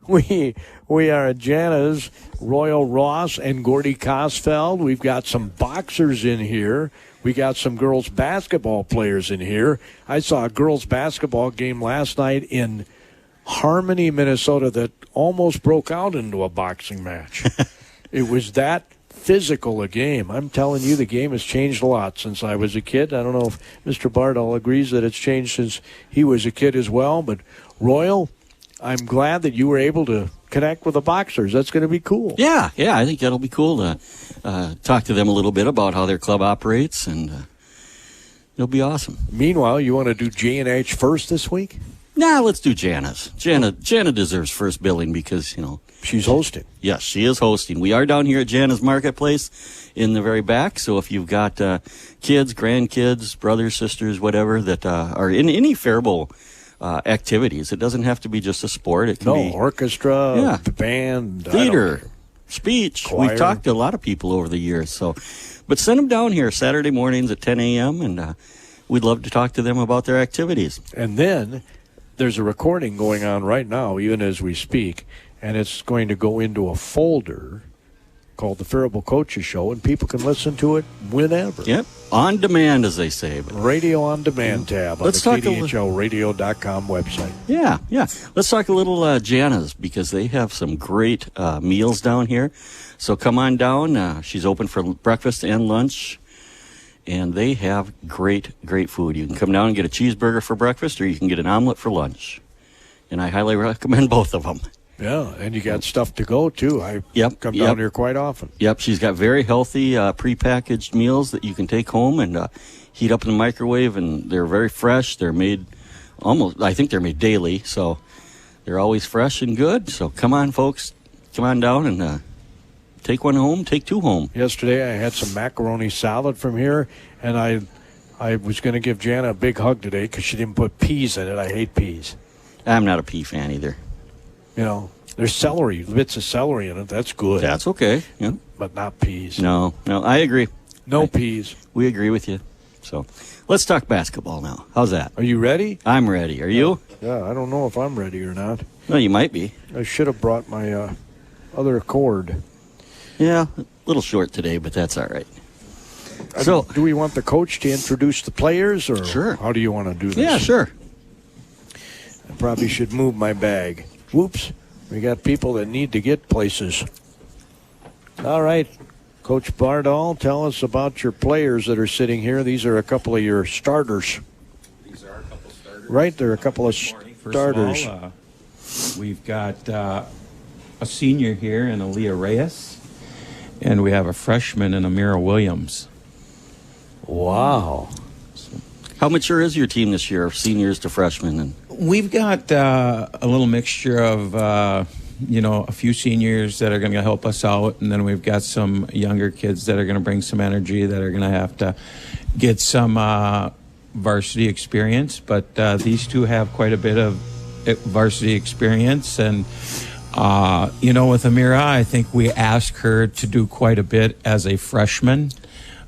We are at Jana's. Royal Ross and Gordy Kosfeld. We've got some boxers in here. We got some girls basketball players in here. I saw a girls basketball game last night in Harmony, Minnesota that almost broke out into a boxing match. It was that physical a game. I'm telling you, the game has changed a lot since I was a kid. I don't know if Mr. Bardall agrees that it's changed since he was a kid as well. But, Royal, I'm glad that you were able to connect with the boxers. That's going to be cool. Yeah, I think that'll be cool to talk to them a little bit about how their club operates, and it'll be awesome. Meanwhile, you want to do J&H first this week? Nah, let's do Jana's. Jana deserves first billing because, she's hosting. Yes, she is hosting. We are down here at Jana's Marketplace in the very back, so if you've got kids, grandkids, brothers, sisters, whatever, that are in any Faribault activities. It doesn't have to be just a sport. It can be orchestra, band, theater, speech. Choir. We've talked to a lot of people over the years. But send them down here Saturday mornings at 10 a.m., and we'd love to talk to them about their activities. And then there's a recording going on right now, even as we speak, and it's going to go into a folder called the Faribault Coaches Show, and people can listen to it whenever. Yep, on demand, as they say. But Radio on Demand tab on the KDHLradio.com website. Yeah. Let's talk a little Jana's, because they have some great meals down here. So come on down. She's open for breakfast and lunch, and they have great food. You can come down and get a cheeseburger for breakfast, or you can get an omelet for lunch. And I highly recommend both of them. Yeah, and you got stuff to go, too. I come down here quite often. Yep, she's got very healthy prepackaged meals that you can take home and heat up in the microwave, and they're very fresh. They're made I think they're made daily, so they're always fresh and good. So come on, folks. Come on down and take one home, take two home. Yesterday I had some macaroni salad from here, and I was going to give Jana a big hug today because she didn't put peas in it. I hate peas. I'm not a pea fan either. There's celery, bits of celery in it. That's good. That's okay. Yeah. But not peas. No, I agree. No peas. We agree with you. So let's talk basketball now. How's that? Are you ready? I'm ready. Are you? Yeah, I don't know if I'm ready or not. Well, you might be. I should have brought my other cord. Yeah, a little short today, but that's all right. So, do we want the coach to introduce the players, or sure. How do you want to do this? Yeah, sure. I probably should move my bag. Whoops. We got people that need to get places. All right. Coach Bardall, tell us about your players that are sitting here. These are a couple of your starters. These are a couple of starters. Right, they're a couple of starters. We've got a senior here in Aaliyah Reyes, and we have a freshman in Amira Williams. Wow. How mature is your team this year, seniors to freshmen? We've got a little mixture of, a few seniors that are going to help us out, and then we've got some younger kids that are going to bring some energy, that are going to have to get some varsity experience. But these two have quite a bit of varsity experience, and with Amira, I think we asked her to do quite a bit as a freshman.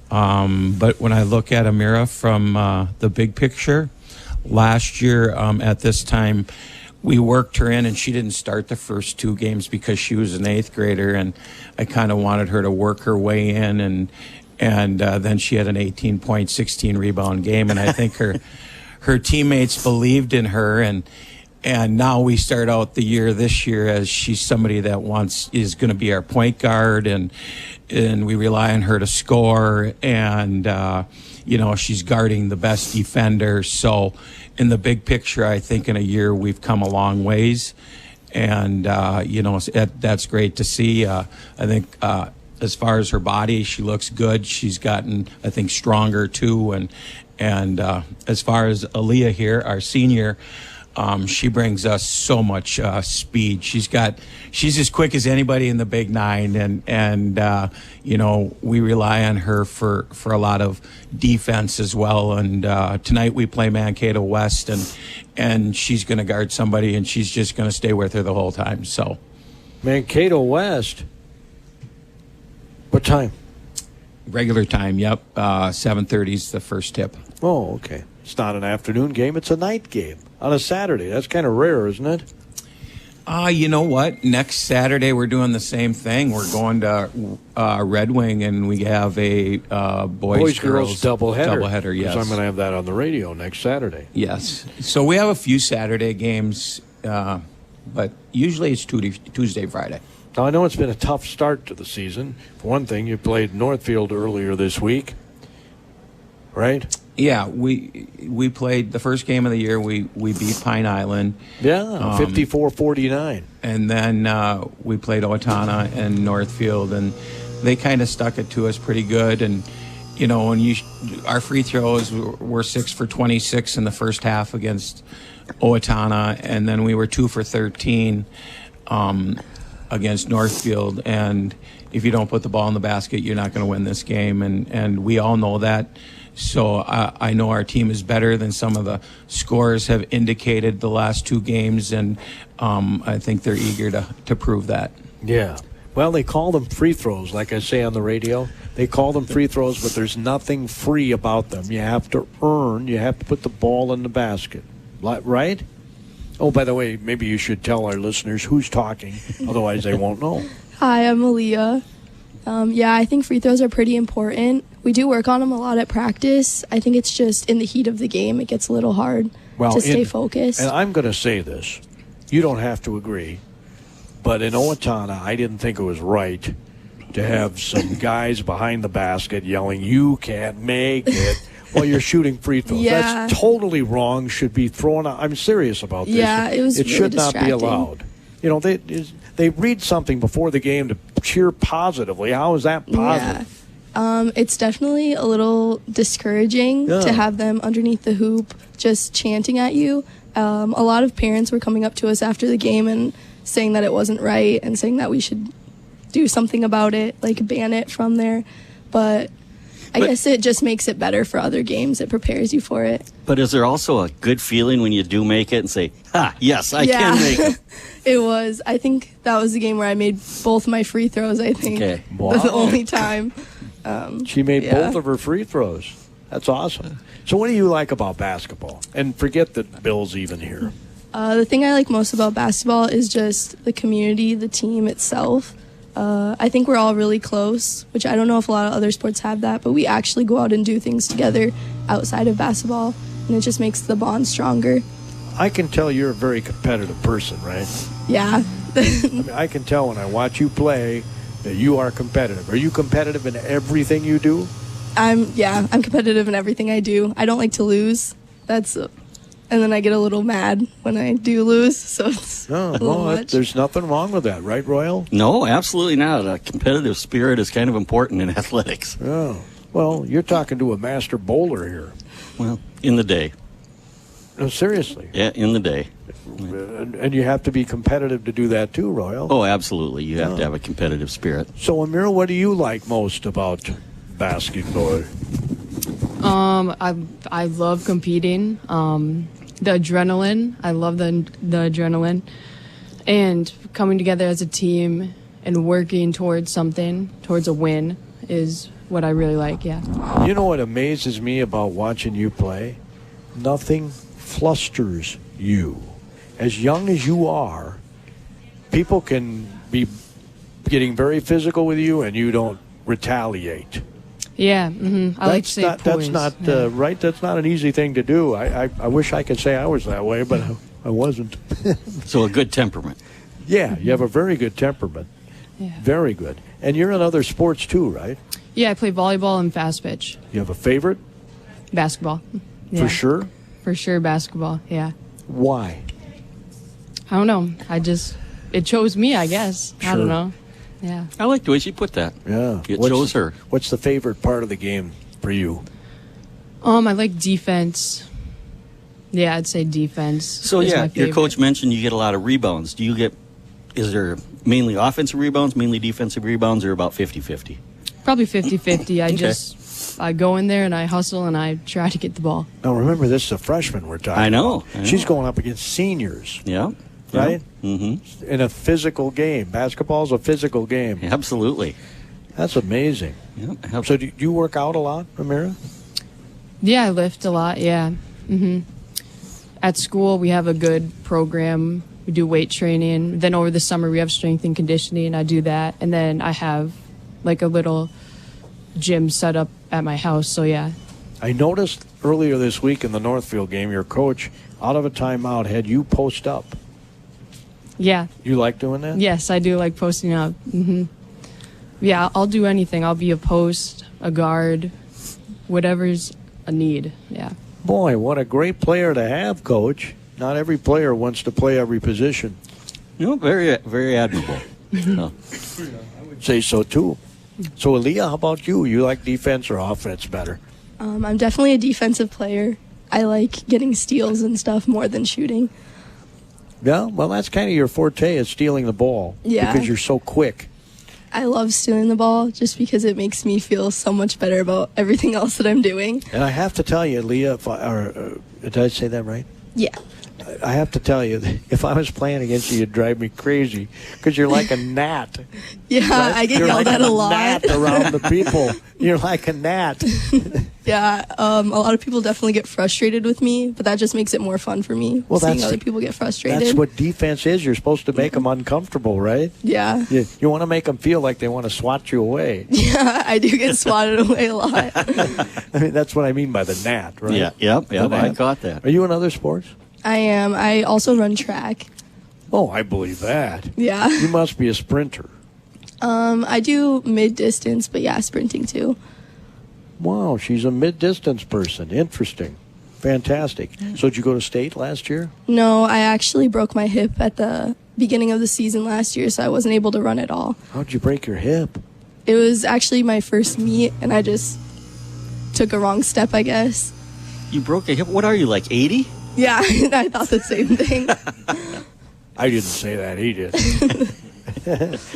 But when I look at Amira from the big picture, last year at this time, we worked her in, and she didn't start the first two games because she was an 8th grader, and I kind of wanted her to work her way in, and then she had an 18-point, 16-rebound game, and I think her teammates believed in her, and now we start out the year this year as she's somebody that is going to be our point guard, and we rely on her to score, and she's guarding the best defender. So in the big picture, I think in a year we've come a long ways, and that's great to see. I think as far as her body, she looks good. She's gotten, I think, stronger too, and as far as Aaliyah here, our senior, she brings us so much speed. She's as quick as anybody in the Big Nine, and we rely on her for a lot of defense as well. And tonight we play Mankato West, and she's going to guard somebody, and she's just going to stay with her the whole time. So, Mankato West. What time? Regular time. Yep, 7:30 is the first tip. Oh, okay. It's not an afternoon game; it's a night game on a Saturday. That's kind of rare, isn't it? You know what? Next Saturday we're doing the same thing. We're going to Red Wing, and we have a boys-girls doubleheader. Doubleheader, yes. So I'm going to have that on the radio next Saturday. Yes. So we have a few Saturday games, but usually it's Tuesday, Friday. Now, I know it's been a tough start to the season. For one thing, you played Northfield earlier this week, right? Yeah, we played the first game of the year. We beat Pine Island. Yeah, 54-49. And then we played Owatonna and Northfield, and they kind of stuck it to us pretty good. And you know, when our free throws were 6 for 26 in the first half against Owatonna, and then we were 2 for 13 against Northfield. And if you don't put the ball in the basket, you're not going to win this game. And we all know that. So I know our team is better than some of the scores have indicated the last 2 games, and I think they're eager to prove that. Yeah. Well, they call them free throws, like I say on the radio. They call them free throws, but there's nothing free about them. You have to earn. You have to put the ball in the basket. Right? Oh, by the way, maybe you should tell our listeners who's talking. Otherwise, they won't know. Hi, I'm Aaliyah. Yeah, I think free throws are pretty important. We do work on them a lot at practice. I think it's just in the heat of the game, it gets a little hard to stay focused. And I'm going to say this. You don't have to agree. But in Owatonna, I didn't think it was right to have some guys behind the basket yelling, "You can't make it," while you're shooting free throws. Yeah. That's totally wrong. Should be thrown out. I'm serious about this. Yeah, it was It really should not be distracting. allowed. You know, they read something before the game to cheer positively. How is that positive? Yeah. It's definitely a little discouraging to have them underneath the hoop just chanting at you. A lot of parents were coming up to us after the game and saying that it wasn't right and saying that we should do something about it, like ban it from there. But I guess it just makes it better for other games. It prepares you for it. But is there also a good feeling when you do make it and say, "Ha, yes, I can make it"? It was. I think that was the game where I made both my free throws, I think. Okay. That's the only time. She made Yeah. both of her free throws. That's awesome. So what do you like about basketball? And forget that Bill's even here. The thing I like most about basketball is just the community, the team itself. I think we're all really close, which I don't know if a lot of other sports have that, but we actually go out and do things together outside of basketball, and it just makes the bond stronger. I can tell you're a very competitive person, right? Yeah. I mean, I can tell when I watch you play that you are competitive. Are you competitive in everything you do? I'm competitive in everything I do. I don't like to lose. And then I get a little mad when I do lose, so it's a little much. There's nothing wrong with that, right, Royal? No, absolutely not. A competitive spirit is kind of important in athletics. Oh, well, you're talking to a master bowler here. Well, in the day. No, seriously. Yeah, in the day. And you have to be competitive to do that too, Royal. Oh, absolutely. You have to have a competitive spirit. So, Amira, what do you like most about basketball? I love competing. The adrenaline. I love the adrenaline. And coming together as a team and working towards something, towards a win, is what I really like, yeah. You know what amazes me about watching you play? Nothing flusters you. As young as you are, people can be getting very physical with you and you don't retaliate. Yeah, I like to say poise. That's not right. That's not an easy thing to do. I wish I could say I was that way, but I wasn't. So a good temperament. Yeah, you have a very good temperament. Yeah. Very good. And you're in other sports too, right? Yeah, I play volleyball and fast pitch. You have a favorite? Basketball. Yeah. For sure? For sure, basketball, yeah. Why? I don't know. It chose me, I guess. Sure. I don't know. Yeah. I like the way she put that. Yeah. It shows her. What's the favorite part of the game for you? I like defense. Yeah, I'd say defense. So is yeah, my your favorite. coach mentioned you get a lot of rebounds. Is there mainly offensive rebounds, mainly defensive rebounds, or about 50-50? Probably 50-50. Okay. I go in there and I hustle and I try to get the ball. Now remember, this is a freshman we're talking I know. about. She's going up against seniors, Yeah. right? Mm-hmm. In a physical game. Basketball's a physical game. Absolutely. That's amazing. Yeah. So do you work out a lot, Amira? Yeah, I lift a lot, yeah. At school, we have a good program We do weight training. Then over the summer, we have strength and conditioning. I do that. And then I have like a little gym set up at my house. So, yeah. I noticed earlier this week in the Northfield game, your coach, out of a timeout, had you post up. Yeah. You like doing that? Yes, I do like posting up. Yeah, I'll do anything. I'll be a post, a guard, whatever's a need. Yeah. Boy, what a great player to have, Coach. Not every player wants to play every position. Very, very admirable. I would say so, too. So, Aaliyah, how about you? You like defense or offense better? I'm definitely a defensive player. I like getting steals and stuff more than shooting. Yeah, well, that's kind of your forte is stealing the ball. Yeah. Because you're so quick. I love stealing the ball just because it makes me feel so much better about everything else that I'm doing. And I have to tell you, Aaliyah, did I say that right? Yeah. I have to tell you, if I was playing against you, you'd drive me crazy because you're like a gnat. Yeah, Right? I get You're yelled like at a lot. gnat around the people. You're like a gnat. Yeah, a lot of people definitely get frustrated with me, but that just makes it more fun for me, Well, seeing that's- other people get frustrated. That's what defense is. You're supposed to make them uncomfortable, right? Yeah. You want to make them feel like they want to swat you away. Yeah, I do get swatted away a lot. I mean, that's what I mean by the gnat, right? Yeah, yep, The I gnat. caught that. Are you in other sports? I am. I also run track. Oh, I believe that. Yeah. You must be a sprinter. I do mid-distance, but yeah, sprinting too. Wow, she's a mid-distance person. Interesting. Fantastic. So did you go to state last year? No, I actually broke my hip at the beginning of the season last year, so I wasn't able to run at all. How'd you break your hip? It was actually my first meet, and I just took a wrong step, I guess. You broke a hip. What are you, like 80? Yeah, I thought the same thing. I didn't say that. He did.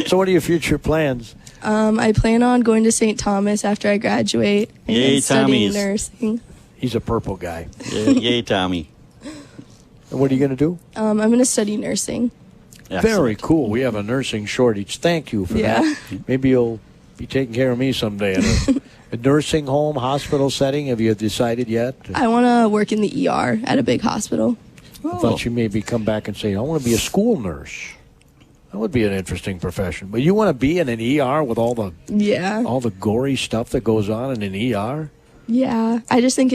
So what are your future plans? I plan on going to St. Thomas after I graduate and Yay, studying Tommies. nursing. He's a purple guy. Yay, Tommy. And what are you going to do? I'm going to study nursing. Very cool. We have a nursing shortage. Thank you for Yeah. that. Maybe you'll be taking care of me someday in a nursing home, hospital setting. Have you decided yet? I want to work in the ER at a big hospital. I thought you maybe come back and say, I want to be a school nurse. That would be an interesting profession. But you want to be in an ER with all the gory stuff that goes on in an ER? Yeah. I just think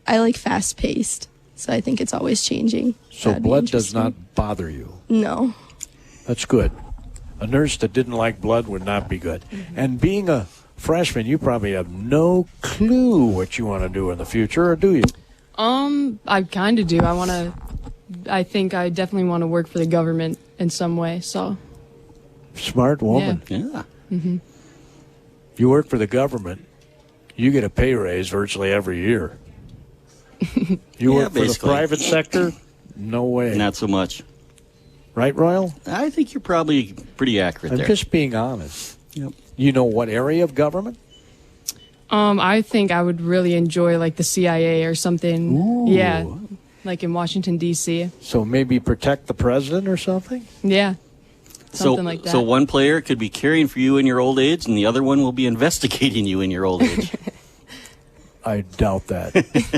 I like fast-paced, so I think it's always changing. So That'd be blood does interesting. not bother you. No. That's good. A nurse that didn't like blood would not be good. Mm-hmm. And being a freshman, you probably have no clue what you want to do in the future, or do you? I kind of do. I think I definitely want to work for the government in some way, so. Smart woman. Yeah. You work for the government, you get a pay raise virtually every year. You work for the basically. private sector? No way. Not so much. Right, Royal? I think you're probably pretty accurate I'm there. just being honest. Yep. You know what area of government? I think I would really enjoy like the CIA or something. Ooh. Yeah, like in Washington D.C. So maybe protect the president or something? Yeah, something like that. So one player could be caring for you in your old age, and the other one will be investigating you in your old age. I doubt that.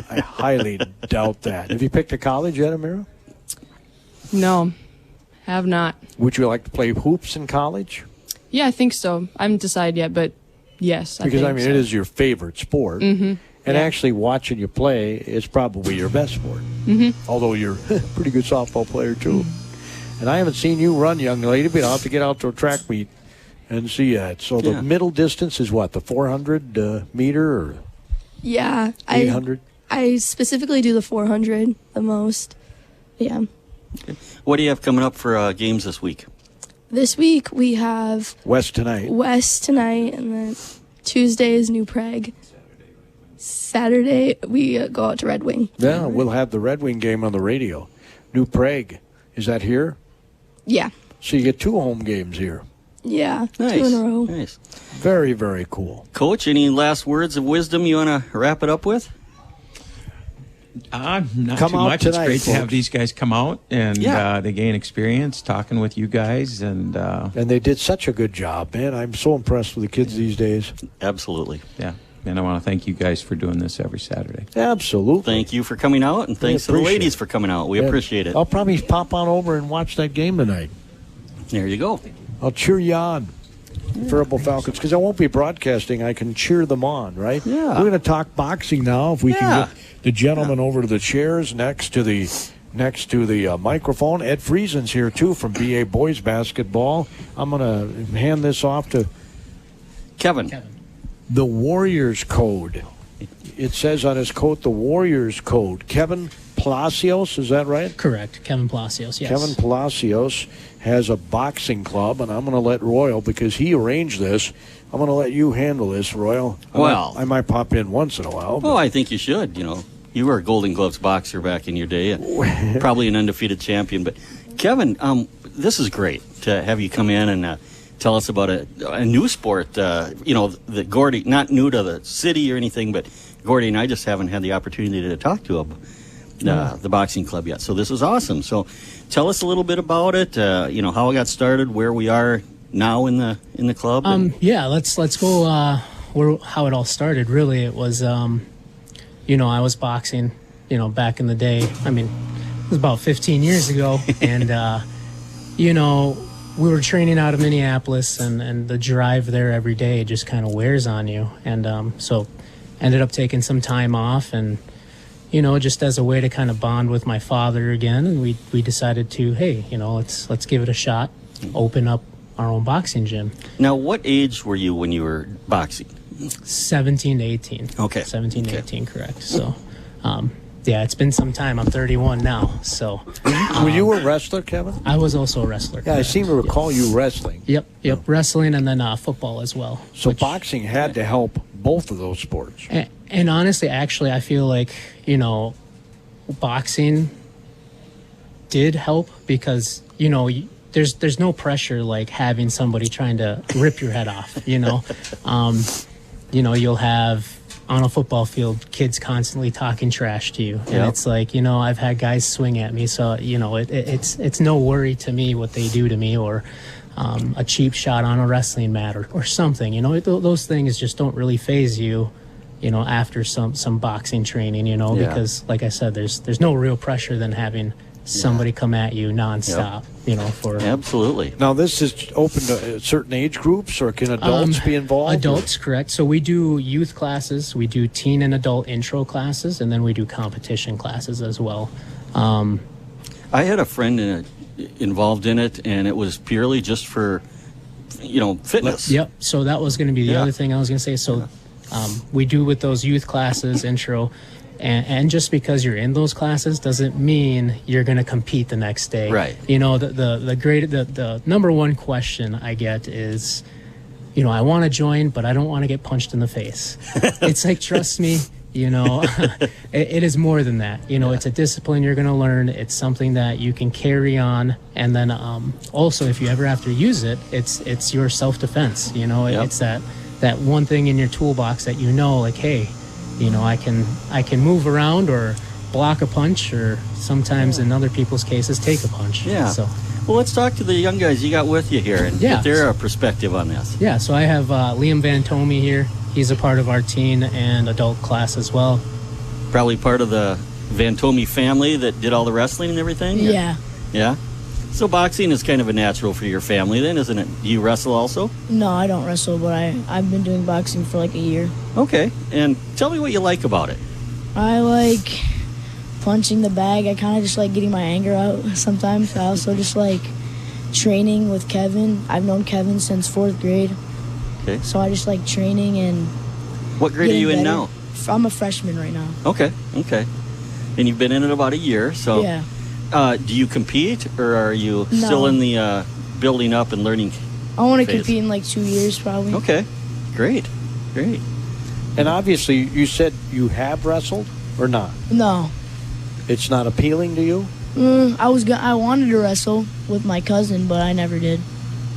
I highly doubt that. Have you picked a college yet, Amira? No, have not. Would you like to play hoops in college? Yeah, I think so. I haven't decided yet, but yes, Because, I I think mean, so. it is your favorite sport. And Yeah. actually watching you play is probably your best sport. Although you're a pretty good softball player, too. And I haven't seen you run, young lady, but I'll have to get out to a track meet and see that. So the Yeah. middle distance is what, the 400 meter or Yeah. 800? I specifically do the 400 the most. Yeah. What do you have coming up for games this week? This week we have West tonight. West tonight, and then Tuesday is New Prague. Saturday we go out to Red Wing. Yeah, we'll have the Red Wing game on the radio. New Prague. Is that here? Yeah. So you get 2 home games here. Yeah. Nice. 2 in a row. Nice. Very, very cool. Coach, any last words of wisdom you want to wrap it up with? Not Come too out much. tonight, It's great to have folks. these guys come out and Yeah. they gain experience talking with you guys. And And they did such a good job, man. I'm so impressed with the kids these days. Absolutely. yeah, And I want to thank you guys for doing this every Saturday. Absolutely. Thank you for coming out, and thanks to the appreciate ladies it. for coming out. We Yeah. appreciate it. I'll probably pop on over and watch that game tonight. There you go. I'll cheer you on, Faribault Falcons, because I won't be broadcasting. I can cheer them on, right? Yeah. We're going to talk boxing now. If we Yeah. can get the gentleman over to the chairs next to the microphone. Ed Friesen's here too from BA Boys Basketball. I'm going to hand this off to Kevin. the Warriors Code. It says on his coat the Warriors Code. Kevin Palacios, is that right? Correct. Kevin Palacios, yes. Kevin Palacios has a boxing club, and I'm going to let Royal, because he arranged this, I'm going to let you handle this, Royal. I might pop in once in a while. Oh, I think you should. You know, you were a Golden Gloves boxer back in your day, and probably an undefeated champion. But Kevin, this is great to have you come in and tell us about a new sport. That Gordy, not new to the city or anything, but Gordy and I just haven't had the opportunity to talk to him. The boxing club yet, so this is awesome. So, tell us a little bit about it. How it got started, where we are now in the club. Yeah, let's go how it all started. Really, it was I was boxing, back in the day. I mean, it was about 15 years ago, and we were training out of Minneapolis, and the drive there every day just kind of wears on you, and so ended up taking some time off and. Just as a way to kind of bond with my father again, and we decided to, hey, let's give it a shot, open up our own boxing gym. Now, what age were you when you were boxing? 17 to 18. Okay. 17 to 18, correct. So, it's been some time. I'm 31 now, so. Were you a wrestler, Kevin? I was also a wrestler. Yeah, I correct. seem to recall you wrestling. Yep, wrestling and then football as well. So boxing had to help both of those sports. And honestly, actually, I feel like, boxing did help because, there's no pressure like having somebody trying to rip your head off, you'll have on a football field kids constantly talking trash to you. And it's like, I've had guys swing at me. So, it's no worry to me what they do to me or a cheap shot on a wrestling mat or something. Those things just don't really faze you. After some boxing training, because like I said, there's no real pressure than having somebody come at you nonstop, for Absolutely. Now, this is open to certain age groups, or can adults be involved? Adults, correct. So we do youth classes, we do teen and adult intro classes, and then we do competition classes as well. I had a friend involved in it, and it was purely just for, fitness. Yep. So that was going to be the other thing I was going to say. So we do with those youth classes, intro, and just because you're in those classes doesn't mean you're going to compete the next day. Right. The number one question I get is, I want to join, but I don't want to get punched in the face. It's like, trust me, it is more than that. It's a discipline you're going to learn. It's something that you can carry on. And then also, if you ever have to use it, it's your self-defense. It's that one thing in your toolbox that like, hey, I can move around or block a punch, or sometimes in other people's cases take a punch. Yeah. So, well, let's talk to the young guys you got with you here and get their perspective on this. Yeah. So I have Liam Van Tomey here. He's a part of our teen and adult class as well. Probably part of the Van Tomey family that did all the wrestling and everything? Yeah. Yeah? So boxing is kind of a natural for your family then, isn't it? Do you wrestle also? No, I don't wrestle, but I've been doing boxing for like a year. Okay. And tell me what you like about it. I like punching the bag. I kind of just like getting my anger out sometimes. I also just like training with Kevin. I've known Kevin since 4th grade. Okay. So I just like training and What grade are you in better. now? I'm a freshman right now. Okay. And you've been in it about a year, so... Yeah. Do you compete, or are you still in the building up and learning I want to phase? compete in like 2 years probably. Okay. Great. And obviously, you said you have wrestled or not? No. It's not appealing to you? I wanted to wrestle with my cousin, but I never did.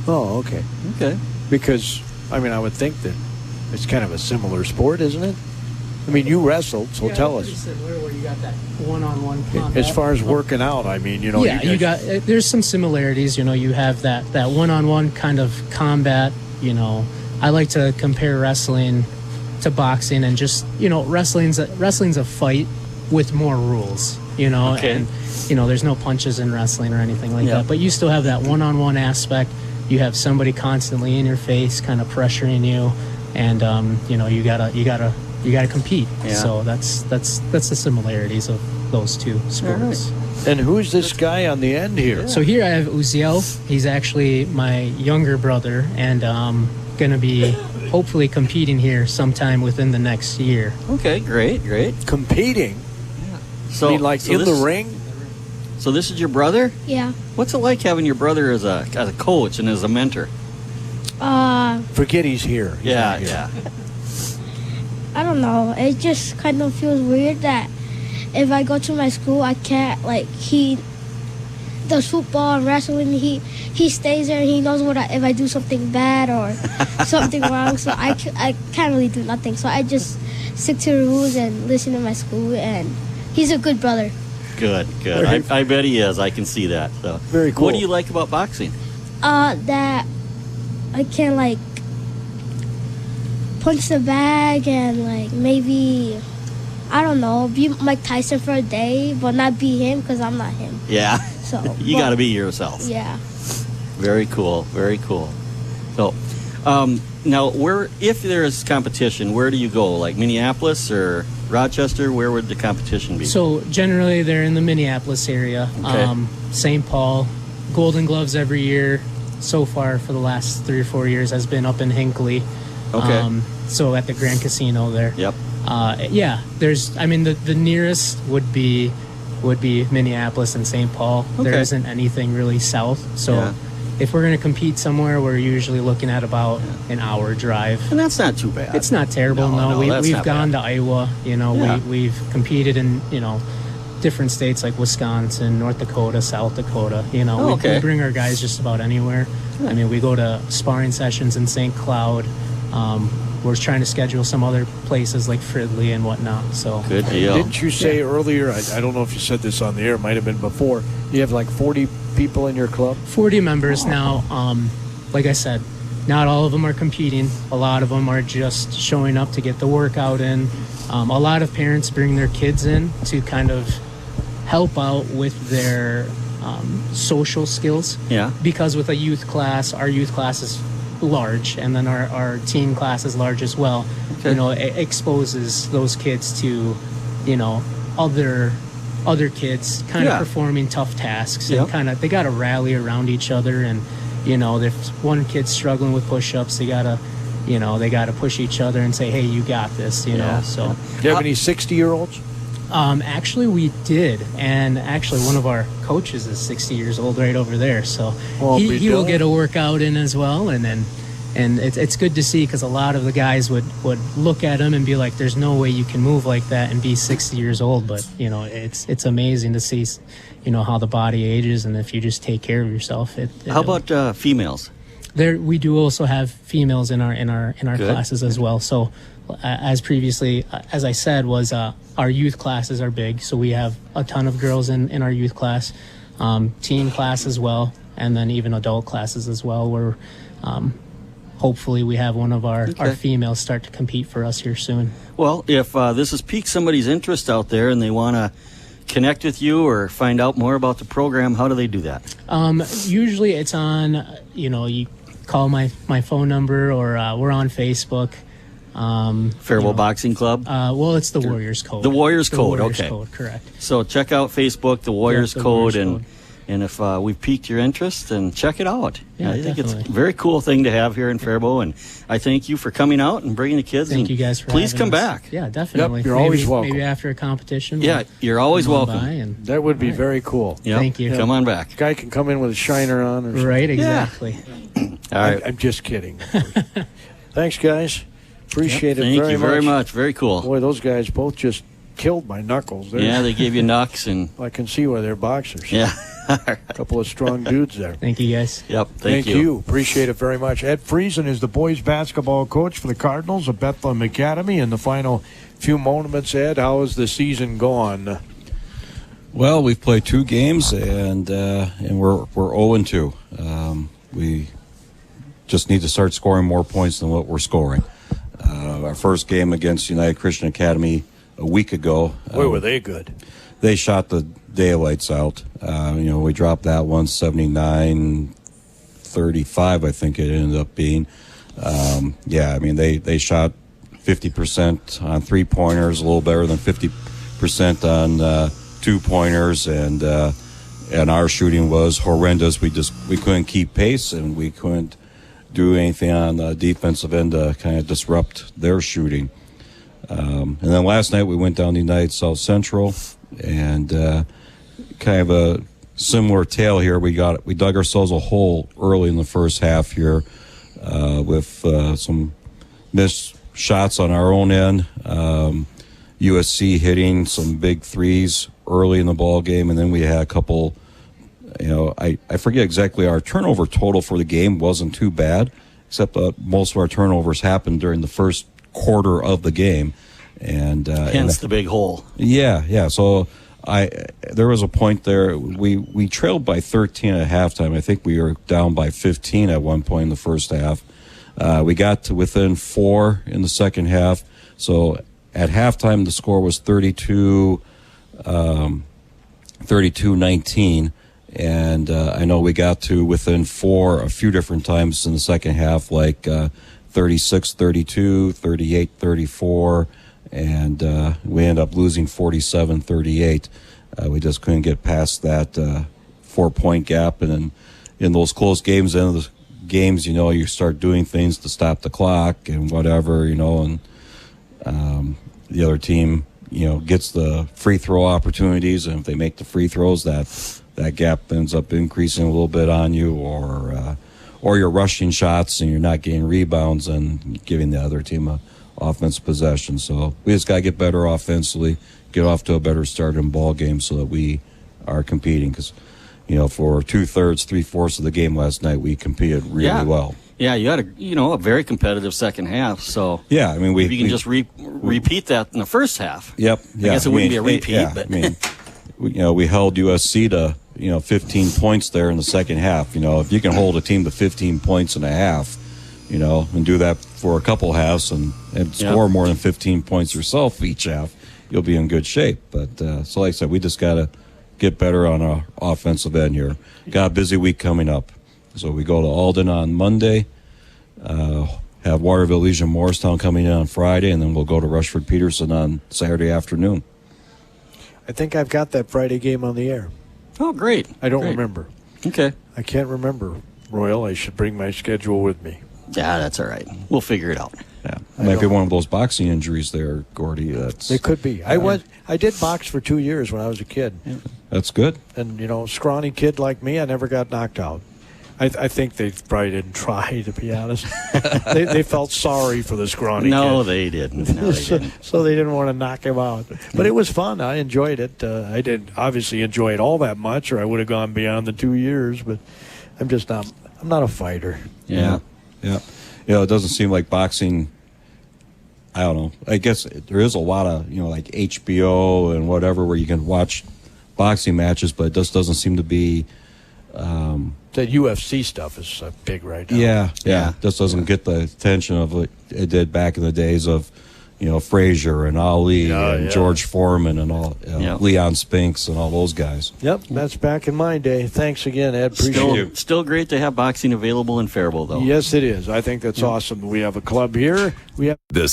Oh, okay. Because, I mean, I would think that it's kind of a similar sport, isn't it? I mean, you wrestled, so tell us. Where you got that one-on-one combat. As far as working out, I mean, you got. There's some similarities. You have that one-on-one kind of combat. I like to compare wrestling to boxing, and just wrestling's a fight with more rules. Okay. And there's no punches in wrestling or anything like that, but you still have that one-on-one aspect. You have somebody constantly in your face, kind of pressuring you, and you gotta compete. Yeah. So that's the similarities of those two sports. And who's this guy on the end here? So here I have Uziel. He's actually my younger brother, and going to be hopefully competing here sometime within the next year. Okay, great. Competing? So, I mean, like in the ring? So this is your brother? Yeah. What's it like having your brother as a coach and as a mentor? Forget he's here. He's not here. Yeah. I don't know. It just kind of feels weird that if I go to my school, I can't, he does football and wrestling. He stays there and he knows if I do something bad or something wrong. So I can't really do nothing. So I just stick to the rules and listen to my school. And he's a good brother. Good. I bet he is. I can see that. So. Very cool. What do you like about boxing? That I can, punch the bag and, maybe, I don't know, be Mike Tyson for a day, but not be him because I'm not him. Yeah. So You got to be yourself. Yeah. Very cool. So, now, if there is competition, where do you go? Like Minneapolis or Rochester? Where would the competition be? So generally they're in the Minneapolis area. Okay. St. Paul, Golden Gloves every year so far for the last 3 or 4 years has been up in Hinckley. Okay. So at the Grand Casino there. Yep. The nearest would be Minneapolis and St. Paul. Okay. There isn't anything really south. So Yeah. if we're going to compete somewhere, we're usually looking at about an hour drive. And that's not too bad. It's not terrible. No, that's We've not gone bad. to Iowa. Yeah. We've competed in different states like Wisconsin, North Dakota, South Dakota. okay. We bring our guys just about anywhere. I mean, we go to sparring sessions in St. Cloud. We're trying to schedule some other places like Fridley and whatnot. So Good deal. Didn't you say earlier, I don't know if you said this on the air, it might have been before, you have like 40 people in your club? 40 members now. Like I said, not all of them are competing. A lot of them are just showing up to get the workout in. A lot of parents bring their kids in to kind of help out with their social skills. Yeah. Because with a youth class, our youth class is large, and then our teen class is large as well. Okay. It exposes those kids to, other kids kind of performing tough tasks, Yep. and kind of they got to rally around each other. And if one kid's struggling with push-ups, they gotta push each other and say, hey, you got this. Yeah. So Do you have any 60-year-olds? actually we did, and actually one of our coaches is 60 years old right over there, so he will get a workout in as well. And it's good to see, because a lot of the guys would look at him and be like, there's no way you can move like that and be 60 years old. But it's amazing to see how the body ages, and if you just take care of yourself. How about females? There, we do also have females in our Good. classes as well. So, as I said, was our youth classes are big. So we have a ton of girls in our youth class, teen class as well, and then even adult classes as well. Where hopefully we have one of our females start to compete for us here soon. Well, if this has piqued somebody's interest out there and they want to connect with you or find out more about the program, how do they do that? Usually it's on, you call my phone number, or we're on Facebook. Faribault Boxing Club? Well, it's the Warriors Code. The Warriors Code, Warriors okay. Code, correct. So check out Facebook, the Warriors the Code, Warriors Code. And if we've piqued your interest, then check it out. Yeah, I think definitely. it's a very cool thing to have here in Faribault, and I thank you for coming out and bringing the kids. Thank and you guys for please having come us. back. Yeah, definitely. Yep, you're always welcome. Maybe after a competition. Yeah, you're always come on welcome. by and- That would be very cool. Yep. Thank you. Come on back. Guy can come in with a shiner on or something. Right, exactly. All right. I'm just kidding. Thanks, guys. Appreciate it Thank very you much. very much. Very cool. Boy, those guys both just killed my knuckles. Yeah, they gave you knucks and I can see why they're boxers. yeah. A couple of strong dudes there. Thank you, guys. Yep. Thank you. Appreciate it very much. Ed Friesen is the boys basketball coach for the Cardinals of Bethlehem Academy. In the final few moments, Ed, how has the season gone? Well, we've played 2 games and we're 0-2. We just need to start scoring more points than what we're scoring. Our first game against United Christian Academy a week ago. Boy, were they good. They shot the daylights out. We dropped that one 79-35, I think it ended up being. They shot 50% on three-pointers, a little better than 50% on two-pointers, and our shooting was horrendous. We couldn't keep pace, and we couldn't do anything on the defensive end to kind of disrupt their shooting. And then last night we went down to United South Central, and kind of a similar tale here. We dug ourselves a hole early in the first half here with some missed shots on our own end. USC hitting some big threes early in the ball game, and then we had a couple. I forget exactly, our turnover total for the game wasn't too bad, except most of our turnovers happened during the first quarter of the game, and hence the big hole. Yeah. So there was a point there we trailed by 13 at halftime. I think we were down by 15 at one point in the first half. We got to within 4 in the second half. So at halftime the score was 32-19. And I know we got to within 4 a few different times in the second half, like 36-32, 38-34, and we ended up losing 47-38. We just couldn't get past that 4-point gap. And then in those close games, end of the games, you start doing things to stop the clock and whatever, and the other team, gets the free throw opportunities, and if they make the free throws, that gap ends up increasing a little bit on you, or you're rushing shots and you're not getting rebounds and giving the other team a offensive possession. So we just got to get better offensively, get off to a better start in ball game so that we are competing. Because, for 2/3, 3/4 of the game last night, we competed really well. Yeah, you had a very competitive second half. So yeah, we can just repeat that in the first half. Yep. Yeah, I guess it wouldn't be a repeat, but we held USC to 15 points there in the second half. If you can hold a team to 15 points and a half, and do that for a couple halves and score more than 15 points yourself each half, you'll be in good shape. But so like I said, we just got to get better on our offensive end here. Got a busy week coming up. So we go to Alden on Monday, have Waterville Legion Morristown coming in on Friday, and then we'll go to Rushford Peterson on Saturday afternoon. I think I've got that Friday game on the air. Oh, great. I don't remember. Okay. I can't remember, Royal. I should bring my schedule with me. Yeah, that's all right. We'll figure it out. Yeah, it might be one of those boxing injuries there, Gordy. It could be. I did box for 2 years when I was a kid. Yeah. That's good. And, scrawny kid like me, I never got knocked out. I think they probably didn't try, to be honest. they felt sorry for the scrawny kid. No, they didn't. So they didn't want to knock him out. But it was fun. I enjoyed it. I didn't obviously enjoy it all that much, or I would have gone beyond the 2 years. But I'm not a fighter. Yeah. It doesn't seem like boxing. I don't know. I guess there is a lot of, like HBO and whatever where you can watch boxing matches, but it just doesn't seem to be. That UFC stuff is big right now. Yeah. Just doesn't get the attention of what it did back in the days of, Frazier and Ali and George Foreman and all, Leon Spinks and all those guys. Yep, that's back in my day. Thanks again, Ed. Appreciate it. Still great to have boxing available in Faribault, though. Yes, it is. I think that's awesome. We have a club here. We have the